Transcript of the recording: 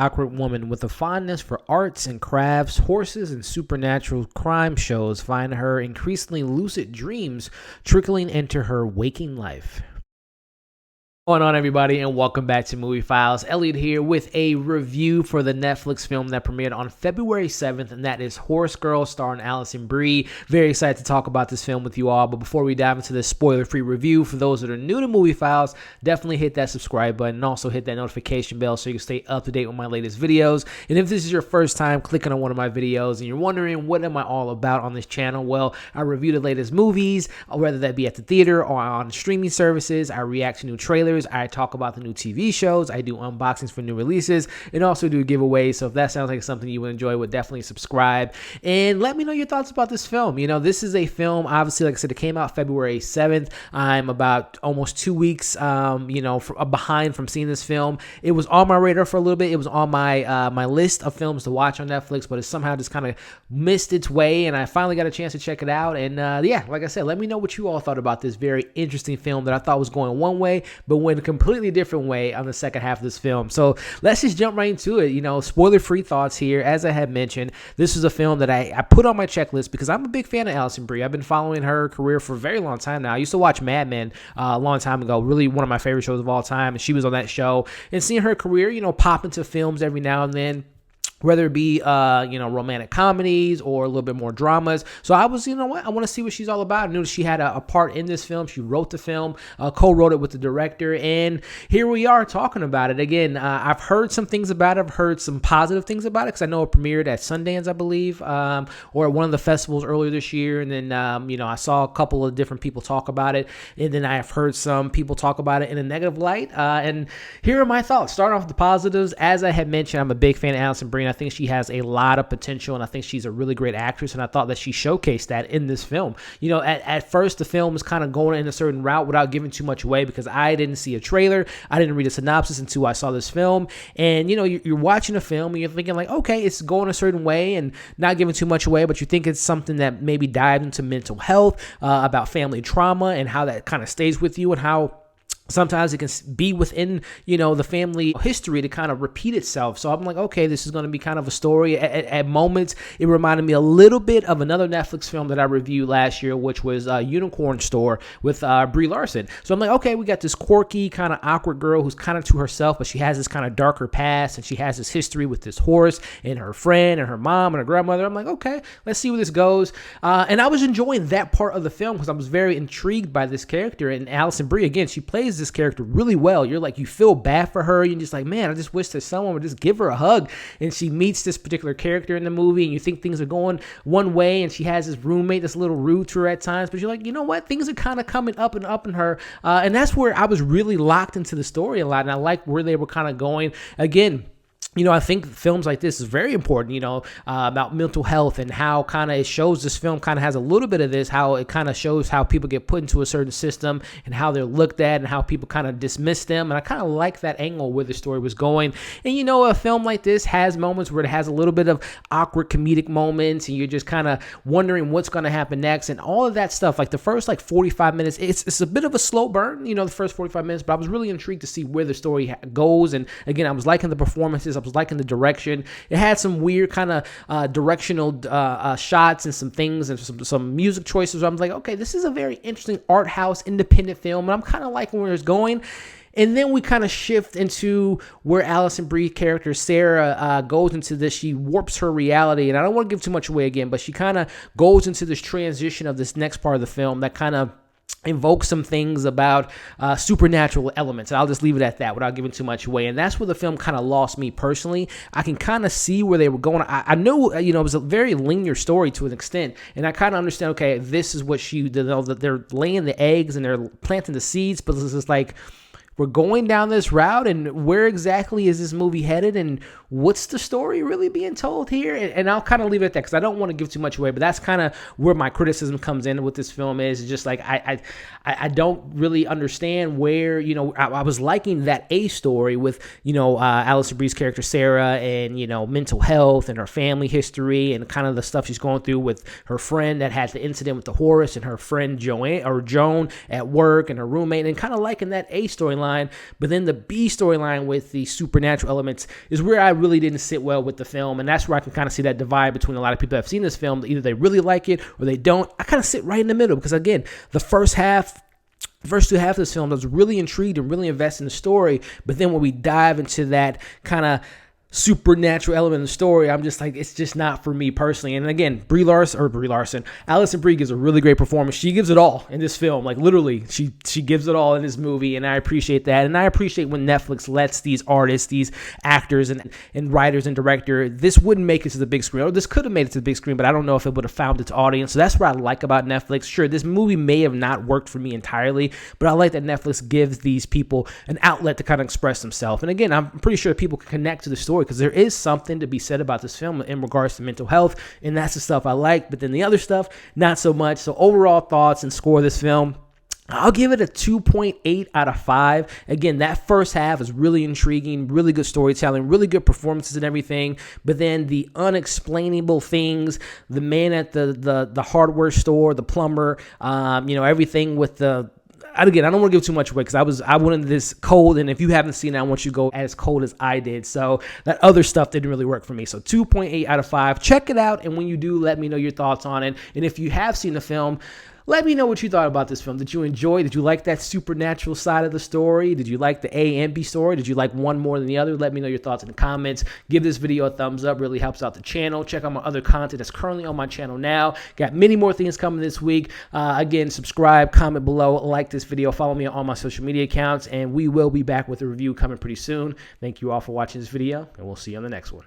awkward woman with a fondness for arts and crafts, horses, and supernatural crime shows find her increasingly lucid dreams trickling into her waking life. What's going on, everybody, and welcome back to Movie Files. Elliot here with a review for the Netflix film that premiered on February 7th, and that is Horse Girl, starring Alison Brie. Very excited to talk about this film with you all, but before we dive into this spoiler-free review, for those that are new to Movie Files, definitely hit that subscribe button and also hit that notification bell so you can stay up to date with my latest videos. And if this is your first time clicking on one of my videos and you're wondering what am I all about on this channel, well, I review the latest movies, whether that be at the theater or on streaming services. I react to new trailers. I talk about the new TV shows. I do unboxings for new releases and also do giveaways. So if that sounds like something you would enjoy, would definitely subscribe and let me know your thoughts about this film. You know, this is a film, obviously, like I said, it came out February 7th. I'm about almost 2 weeks, behind from seeing this film. It was on my radar for a little bit. It was on my my list of films to watch on Netflix, but it somehow just kind of missed its way, and I finally got a chance to check it out. And yeah, like I said, let me know what you all thought about this very interesting film that I thought was going one way, but went a completely different way on the second half of this film. So let's just jump right into it. You know, spoiler-free thoughts here. As I had mentioned, this is a film that I put on my checklist because I'm a big fan of Alison Brie. I've been following her career for a very long time now. I used to watch Mad Men a long time ago, really one of my favorite shows of all time, and she was on that show. And seeing her career, you know, pop into films every now and then, whether it be, romantic comedies or a little bit more dramas. So I was, you know what, I want to see what she's all about. I knew she had a part in this film. She wrote the film, co-wrote it with the director, and here we are talking about it. Again, I've heard some things about it. I've heard some positive things about it because I know it premiered at Sundance, I believe, or at one of the festivals earlier this year. And then, I saw a couple of different people talk about it, and then I've heard some people talk about it in a negative light. And here are my thoughts. Starting off with the positives, as I had mentioned, I'm a big fan of Alison Brie. I think she has a lot of potential, and I think she's a really great actress, and I thought that she showcased that in this film. You know, at first, the film was kind of going in a certain route without giving too much away because I didn't see a trailer. I didn't read a synopsis until I saw this film, and, you know, you're watching a film, and you're thinking, like, okay, it's going a certain way and not giving too much away, but you think it's something that maybe dived into mental health, about family trauma, and how that kind of stays with you, and how sometimes it can be within, you know, the family history to kind of repeat itself. So I'm like, okay, this is going to be kind of a story. At moments, it reminded me a little bit of another Netflix film that I reviewed last year, which was Unicorn Store with Brie Larson. So I'm like, okay, we got this quirky, kind of awkward girl who's kind of to herself, but she has this kind of darker past, and she has this history with this horse and her friend and her mom and her grandmother. I'm like, okay, let's see where this goes. And I was enjoying that part of the film because I was very intrigued by this character. And Alison Brie, again, she plays this character really well. You're like, you feel bad for her. You're just like, man, I just wish that someone would just give her a hug. And she meets this particular character in the movie, and you think things are going one way, and she has this roommate that's a little rude to her at times, but you're like, you know what? Things are kind of coming up and up in her. And that's where I was really locked into the story a lot, and I like where they were kind of going. Again, you know, I think films like this is very important, you know, about mental health, and how kind of it shows. This film kind of has a little bit of this, how it kind of shows how people get put into a certain system and how they're looked at and how people kind of dismiss them. And I kind of like that angle where the story was going. And, you know, a film like this has moments where it has a little bit of awkward comedic moments, and you're just kind of wondering what's going to happen next, and all of that stuff. Like the first 45 minutes, it's a bit of a slow burn, you know, the first 45 minutes, but I was really intrigued to see where the story goes. And again, I was liking the performances. I was liking the direction. It had some weird kind of directional shots and some things and some music choices. I was like, okay, this is a very interesting art house independent film, and I'm kind of liking where it's going. And then we kind of shift into where Alison Brie character Sarah goes into this. She warps her reality, and I don't want to give too much away again, but she kind of goes into this transition of this next part of the film that kind of invoke some things about supernatural elements. And I'll just leave it at that without giving too much away. And that's where the film kind of lost me personally. I can kind of see where they were going. I know, you know, it was a very linear story to an extent. And I kind of understand, okay, this is what that they're laying the eggs and they're planting the seeds. But it's just like, we're going down this route, and where exactly is this movie headed, and what's the story really being told here? And I'll kind of leave it at that because I don't want to give too much away, but that's kind of where my criticism comes in with this film is. It's just like I don't really understand where, you know, I was liking that A story with, you know, Alison Brie's character Sarah, and, you know, mental health and her family history and kind of the stuff she's going through with her friend that had the incident with the horse, and her friend Joan at work, and her roommate, and kind of liking that A story. storyline. But then the B storyline with the supernatural elements is where I really didn't sit well with the film. And that's where I can kind of see that divide between a lot of people that have seen this film. Either they really like it or they don't. I kind of sit right in the middle because, again, the first two halves of this film, I was really intrigued and really invested in the story. But then when we dive into that kind of supernatural element in the story, I'm just like, it's just not for me personally. And again, Alison Brie gives a really great performance. She gives it all in this film. Like, literally, she gives it all in this movie, and I appreciate that. And I appreciate when Netflix lets these artists, these actors and writers and director, this wouldn't make it to the big screen, or this could have made it to the big screen, but I don't know if it would have found its audience. So that's what I like about Netflix. Sure, this movie may have not worked for me entirely, but I like that Netflix gives these people an outlet to kind of express themselves. And again, I'm pretty sure people can connect to the story, because there is something to be said about this film in regards to mental health, and that's the stuff I like. But then the other stuff, not so much. So overall thoughts and score of this film, I'll give it a 2.8 out of 5. Again, that first half is really intriguing, really good storytelling, really good performances and everything. But then the unexplainable things, the man at the hardware store, the plumber, everything with the... Again, I don't want to give too much away because I went into this cold, and if you haven't seen it, I want you to go as cold as I did. So that other stuff didn't really work for me. So 2.8 out of 5. Check it out, and when you do, let me know your thoughts on it. And if you have seen the film, let me know what you thought about this film. Did you enjoy? Did you like that supernatural side of the story? Did you like the A and B story? Did you like one more than the other? Let me know your thoughts in the comments. Give this video a thumbs up. Really helps out the channel. Check out my other content that's currently on my channel now. Got many more things coming this week. Again, subscribe, comment below, like this video, follow me on all my social media accounts, and we will be back with a review coming pretty soon. Thank you all for watching this video, and we'll see you on the next one.